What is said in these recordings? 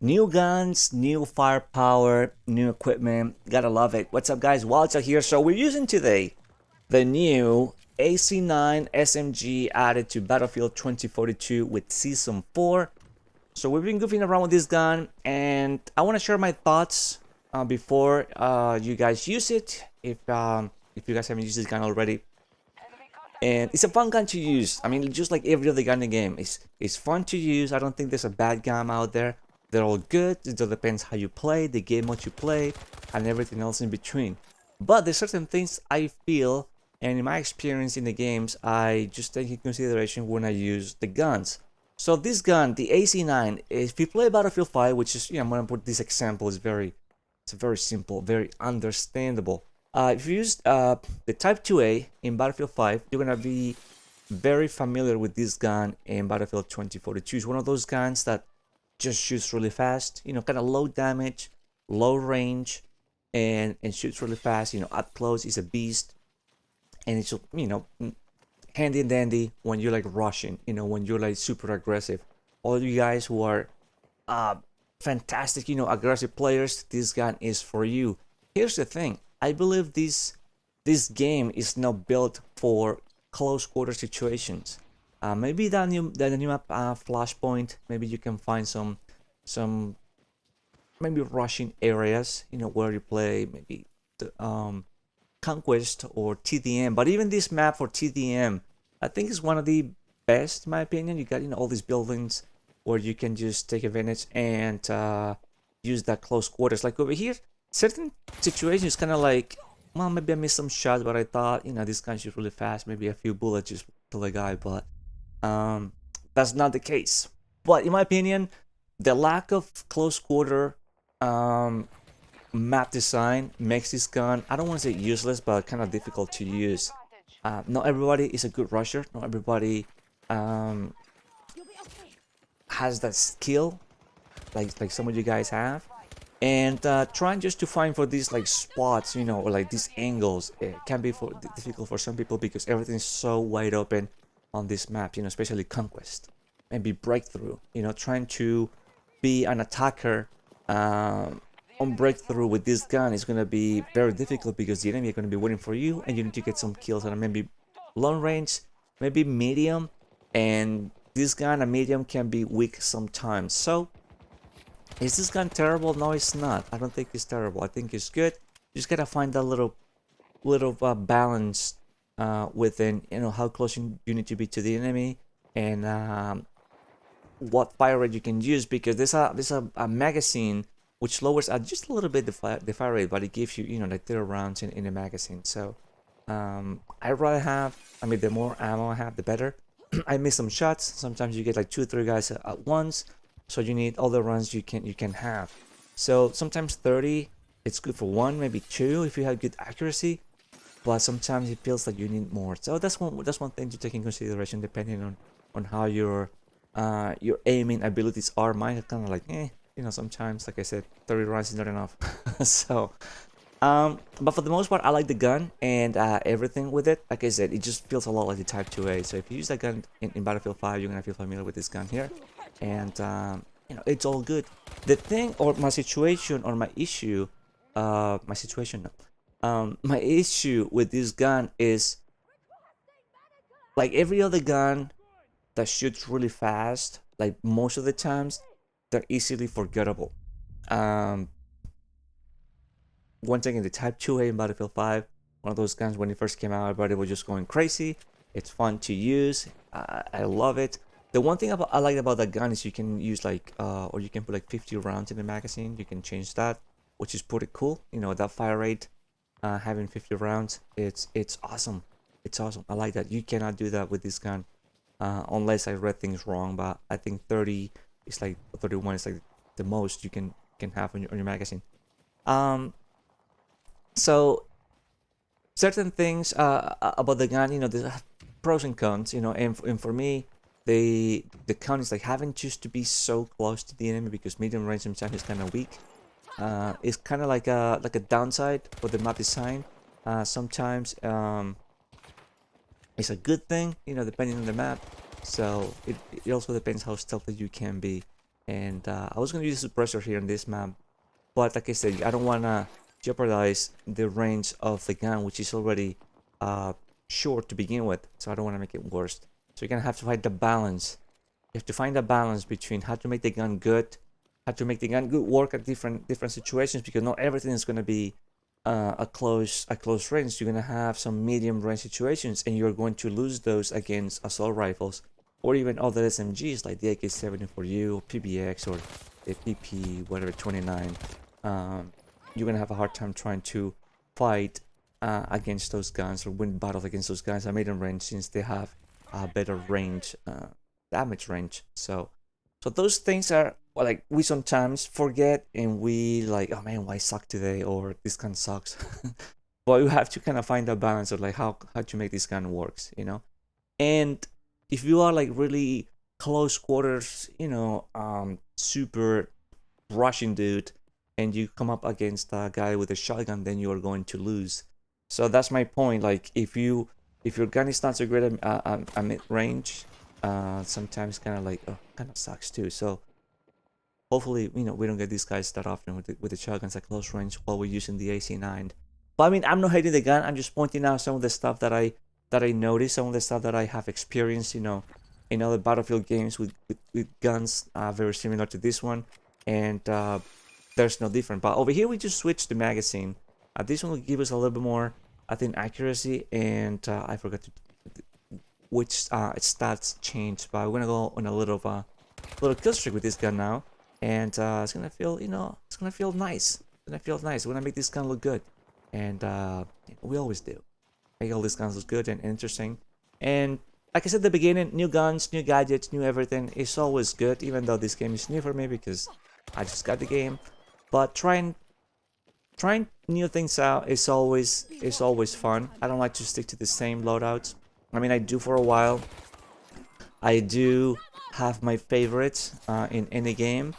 New guns, new firepower, new equipment. Gotta love it. What's up, guys? Walter here. So we're using today the new AC9 SMG added to Battlefield 2042 with Season 4. So we've been goofing around with this gun, and I want to share my thoughts before you guys use it. If you guys haven't used this gun already, and it's a fun gun to use. I mean, just like every other gun in the game, it's fun to use. I don't think there's a bad gun out there. They're all good. It just depends how you play, the game what you play, and everything else in between. But there's certain things I feel, and in my experience in the games, I just take into consideration when I use the guns. So this gun, the AC9, if you play Battlefield 5, which is, I'm gonna put this example, it's very simple, very understandable. If you use the Type 2A in Battlefield 5, you're gonna be very familiar with this gun in Battlefield 2042. It's one of those guns that just shoots really fast, kind of low damage, low range, and shoots really fast. Up close is a beast, and it's handy and dandy when you're like rushing, when you're like super aggressive. All you guys who are fantastic, aggressive players, this gun is for you. Here's the thing. I believe this game is not built for close quarter situations. Maybe the new map Flashpoint. Maybe you can find some maybe rushing areas. Where you play maybe the Conquest or TDM. But even this map for TDM, I think is one of the best, in my opinion. You got all these buildings where you can just take advantage and use that close quarters. Like over here, certain situations kind of like, well, maybe I missed some shots, but I thought, this gun shoots really fast. Maybe a few bullets just kill a guy, but that's not the case. But in my opinion, the lack of close quarter map design makes this gun, I don't want to say useless, but kind of difficult to use. Not everybody is a good rusher. Not everybody has that skill like some of you guys have. And trying just to find for these like spots, or like these angles, it can be difficult for some people because everything is so wide open on this map, especially Conquest. Maybe Breakthrough, trying to be an attacker on Breakthrough with this gun is going to be very difficult because the enemy are going to be waiting for you and you need to get some kills on maybe long range, maybe medium, and this gun, a medium, can be weak sometimes. So is this gun terrible? No, it's not. I don't think it's terrible. I think it's good. You just gotta find that little balance within, how close you need to be to the enemy, and what fire rate you can use, because there's a magazine which lowers just a little bit the fire rate, but it gives you, like 30 rounds in the magazine. So I'd rather have, the more ammo I have, the better. I miss some shots. Sometimes you get like 2-3 guys at once. So you need all the runs you can have. So sometimes 30, it's good for 1, maybe 2 if you have good accuracy. But sometimes it feels like you need more. So that's one thing to take in consideration, depending on how your aiming abilities are. Mine are kind of like sometimes, like I said, 30 rounds is not enough. So but for the most part, I like the gun and everything with it. Like I said, it just feels a lot like the Type 2A. So if you use that gun in Battlefield 5, you're gonna feel familiar with this gun here. And it's all good. The thing, or my situation, or my issue, my issue with this gun is, like every other gun that shoots really fast, like most of the times, they're easily forgettable. One thing in the Type 2A in Battlefield 5, one of those guns when it first came out, everybody was just going crazy. It's fun to use. I love it. The one thing I like about that gun is you can use like, or you can put like 50 rounds in the magazine. You can change that, which is pretty cool. That fire rate, having 50 rounds, it's awesome. It's awesome. I like that. You cannot do that with this gun, unless I read things wrong. But I think 30 is like 31 is like the most you can have on your magazine. So certain things about the gun, there's pros and cons, and for me, the con is like having just to be so close to the enemy, because medium range sometimes is kind of weak. It's kind of like a downside for the map design. Sometimes it's a good thing, depending on the map. So it also depends how stealthy you can be. And I was gonna use suppressor here on this map, but like I said, I don't wanna jeopardize the range of the gun, which is already short to begin with, so I don't want to make it worse. So you're gonna have to find the balance. You have to find a balance between how to make the gun good, how to make the gun good work at different situations, because not everything is gonna be a close range. You're gonna have some medium range situations, and you're going to lose those against assault rifles or even other SMGs like the AK-74U, PBX, or the PP whatever 29. You're gonna have a hard time trying to fight against those guns or win battles against those guns at medium range, since they have a better range, damage range. So those things are, well, like, we sometimes forget, and we like, oh man, why suck today, or this gun sucks. But you have to kind of find a balance of like how to make this gun works, you know. And if you are like really close quarters, you know, super rushing dude, and you come up against a guy with a shotgun, then you are going to lose. So that's my point. Like, if your gun is not so great at mid range, sometimes kind of like, oh, kind of sucks too. So hopefully, you know, we don't get these guys that often with the shotguns at close range while we're using the AC9. But I mean, I'm not hating the gun. I'm just pointing out some of the stuff that I noticed, some of the stuff that I have experienced, you know, in other Battlefield games with guns very similar to this one, and there's no different. But over here, we just switched the magazine. This one will give us a little bit more, I think, accuracy, and I forgot to which stats changed. But we're gonna go on a little kill streak with this gun now, and it's gonna feel, you know, it's gonna feel nice. It's gonna feel nice. We're gonna make this gun look good, and we always do. Make all these guns look good and interesting. And like I said at the beginning, new guns, new gadgets, new everything is always good, even though this game is new for me because I just got the game. But trying new things out is always fun. I don't like to stick to the same loadouts. I mean, I do for a while. I do have my favorites in any game,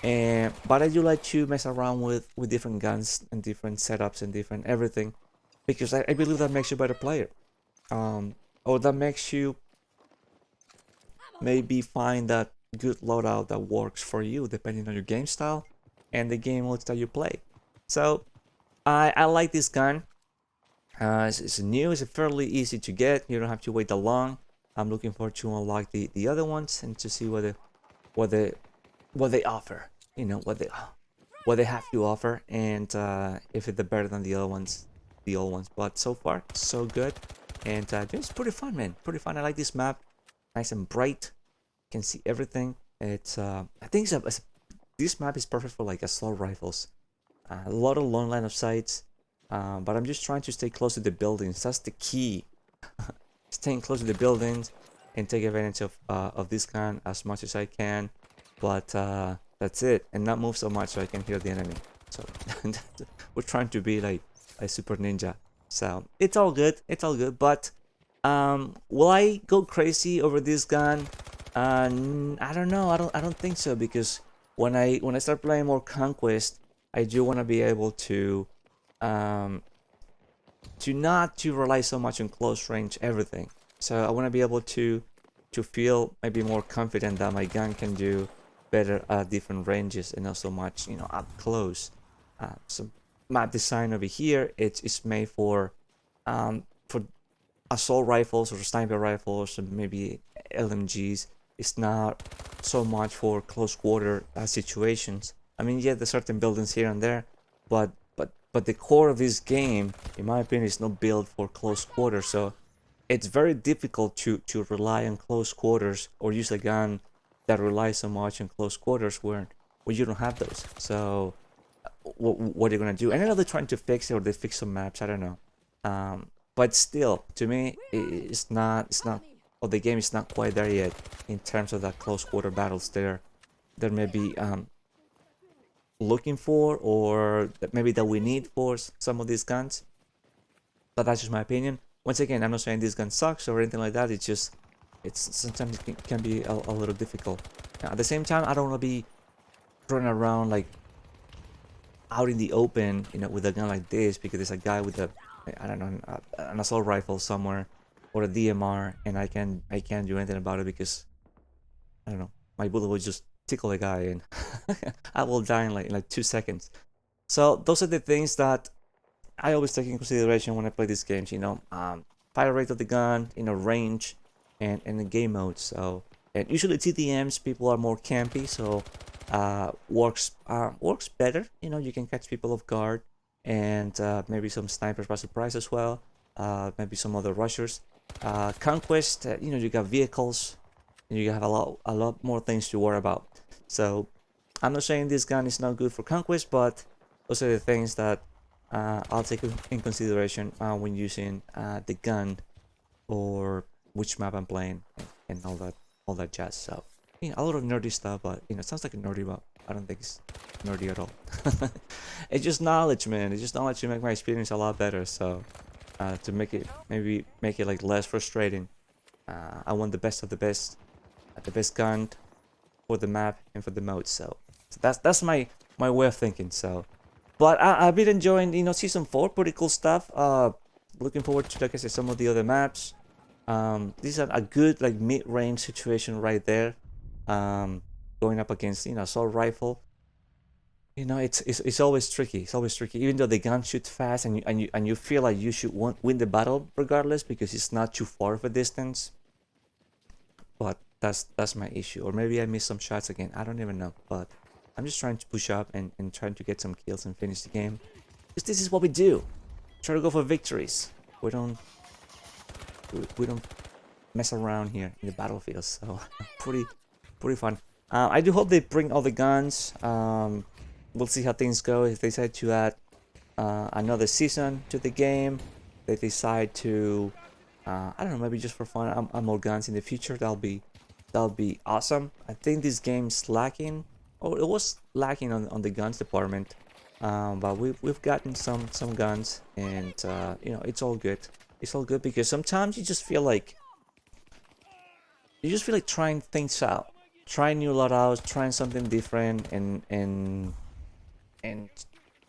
but I do like to mess around with different guns and different setups and different everything, because I believe that makes you a better player, or that makes you maybe find that good loadout that works for you depending on your game style and the game modes that you play. So I like this gun. It's new. It's fairly easy to get. You don't have to wait that long. I'm looking forward to unlock the other ones and to see what they offer. You know, what they have to offer, and if they're better than the other ones, the old ones. But so far, so good, and it's pretty fun, man. Pretty fun. I like this map. Nice and bright. You can see everything. It's I think this map is perfect for like assault rifles. A lot of long line of sights. But I'm just trying to stay close to the buildings. That's the key. Staying close to the buildings and take advantage of this gun as much as I can. But that's it, and not move so much so I can hear the enemy. So we're trying to be like a super ninja. So it's all good. It's all good. But will I go crazy over this gun? I don't know. I don't think so, because when I start playing more Conquest, I do want to be able to not to rely so much on close range everything. So I want to be able to feel maybe more confident that my gun can do better at different ranges and not so much, you know, up close. So map design over here, it's made for assault rifles or sniper rifles and maybe LMGs. It's not so much for close quarter situations. I mean, yeah, there's certain buildings here and there, but the core of this game, in my opinion, is not built for close quarters. So it's very difficult to rely on close quarters or use a gun that relies so much on close quarters where you don't have those. So what are you gonna do? I know they're trying to fix it, or they fix some maps. I don't know. But still, to me, it's not. Or the game is not quite there yet in terms of that close quarter battles. There may be looking for, or that maybe that we need for some of these guns. But that's just my opinion. Once again, I'm not saying this gun sucks or anything like that. It's just, sometimes it can be a little difficult. Now, at the same time, I don't want to be running around like out in the open, you know, with a gun like this, because there's a guy with a, I don't know, an assault rifle somewhere or a DMR, and I can't do anything about it because I don't know, my bullet will just tickle a guy and I will die in like 2 seconds. So those are the things that I always take in consideration when I play these games. Fire rate of the gun, range, and the game mode. So, and usually TDMs people are more campy, so works better. You can catch people off guard, and maybe some snipers by surprise as well. Maybe some other rushers. Conquest, you got vehicles, and you have a lot more things to worry about. So, I'm not saying this gun is not good for Conquest, but those are the things that I'll take in consideration when using the gun or which map I'm playing and all that jazz. So a lot of nerdy stuff, but it sounds like a nerdy map. I don't think it's nerdy at all. It's just knowledge, man. It's just knowledge to make my experience a lot better. So to make it like less frustrating, I want the best of the best gun for the map and for the mode. So that's my way of thinking. So. But I've been enjoying, Season 4, pretty cool stuff. Looking forward to, like I said, some of the other maps. These are a good, like, mid-range situation right there. Going up against, assault rifle. It's always tricky. It's always tricky. Even though the gun shoots fast and you feel like you should win the battle regardless because it's not too far of a distance. But that's my issue. Or maybe I missed some shots again. I don't even know. But I'm just trying to push up and trying to get some kills and finish the game. Because this is what we do. Try to go for victories. We don't mess around here in the battlefield. So pretty fun. I do hope they bring all the guns. We'll see how things go. If they decide to add another season to the game, they decide to I don't know, maybe just for fun, add more guns in the future. That'll be awesome. I think this game's lacking. Oh, it was lacking on the guns department, but we've gotten some guns, and it's all good. It's all good because sometimes you just feel like trying things out, trying new loadouts, trying something different, and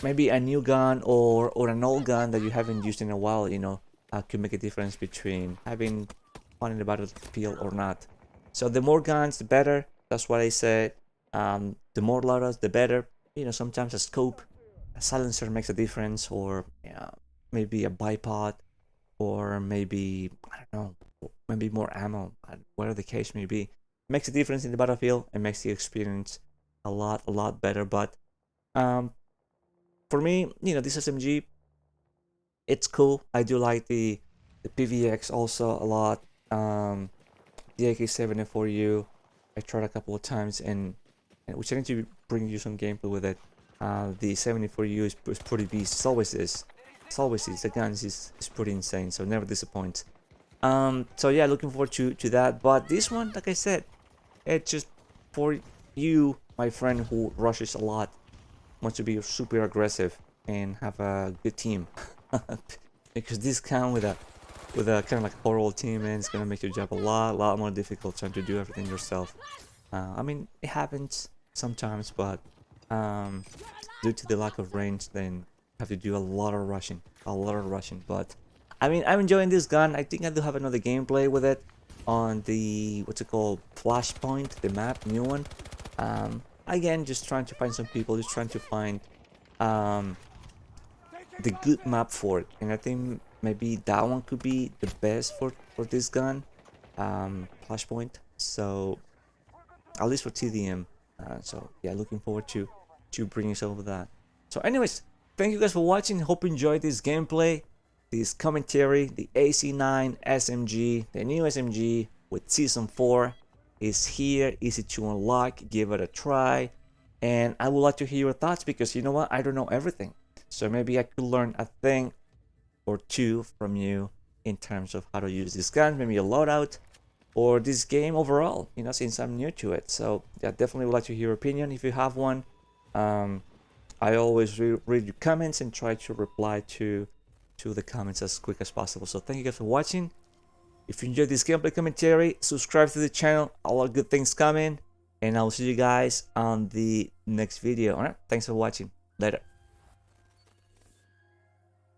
maybe a new gun or an old gun that you haven't used in a while. Could make a difference between having fun in the battlefield or not. So the more guns, the better. That's what I said. The more loadouts, the better. Sometimes a scope, a silencer makes a difference, or maybe a bipod, or maybe, I don't know, maybe more ammo, whatever the case may be. Makes a difference in the battlefield and makes the experience a lot better. But for me, this SMG, it's cool. I do like the PVX also a lot. The AK742, I tried a couple of times, and which I need to bring you some gameplay with it. The 74U is pretty beast. It always is. The guns is pretty insane, so never disappoints. So yeah, looking forward to that. But this one, like I said, it's just for you, my friend, who rushes a lot, wants to be super aggressive and have a good team. Because this gun with a kind of like a horrible team, man, it's gonna make your job a lot more difficult trying to do everything yourself. I mean, it happens sometimes, but due to the lack of range, then you have to do a lot of rushing. But I mean, I'm enjoying this gun. I think I do have another gameplay with it on the, what's it called, Flashpoint, the map, new one. Again, just trying to find some people, just trying to find the good map for it, and I think maybe that one could be the best for this gun, Flashpoint. So at least for TDM. So yeah, looking forward to bringing some of that. So anyways, thank you guys for watching. Hope you enjoyed this gameplay, this commentary. The AC9 SMG, the new SMG with Season 4 is here, easy to unlock. Give it a try, and I would like to hear your thoughts, because you know what, I don't know everything, so maybe I could learn a thing or two from you in terms of how to use this gun, maybe a loadout, or this game overall, since I'm new to it. So yeah, definitely would like to hear your opinion if you have one. I always read your comments and try to reply to the comments as quick as possible. So thank you guys for watching. If you enjoyed this gameplay commentary, subscribe to the channel. A lot of good things coming, and I'll see you guys on the next video. All right, thanks for watching. Later.